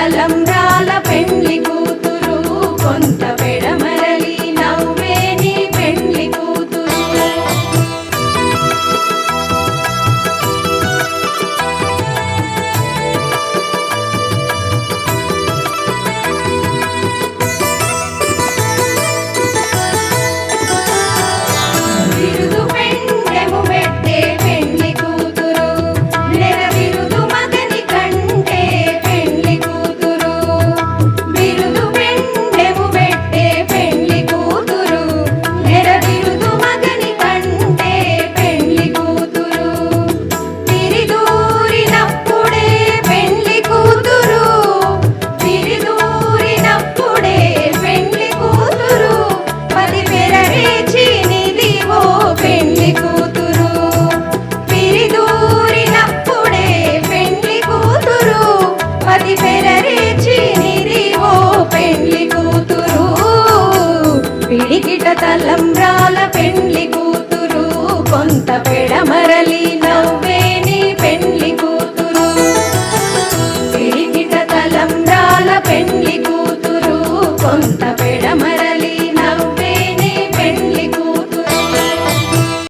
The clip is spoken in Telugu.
తలంబ్రాల పెండ్లి కూతురు కొంత పెడమరలి నవ్వే నీ పెండ్లి కూతురు విరుదు పెండెము పెట్టే పెండ్లి కూతురు నెర విరుదు మగని కంటే పెండ్లి కూతురు విరుదు పెండెము పెట్టే పెండ్లి కూతురు నెర విరుదు మగని కంటే పెండ్లి కూతురు తిరిదూరినప్పుడే పెండ్లి కూతురు తిరిదూరినప్పుడే పెండ్లి కూతురు పది పెరరేచి నిదివో పెండ్లి కూతురు తిరిదూరినప్పుడే పెండ్లి కూతురు పది పెరరేచి నిదివో పెండ్లి కూతురు పిడికిట తలంబ్రాల పెండ్లి కూతురు కొంత పెడమరలి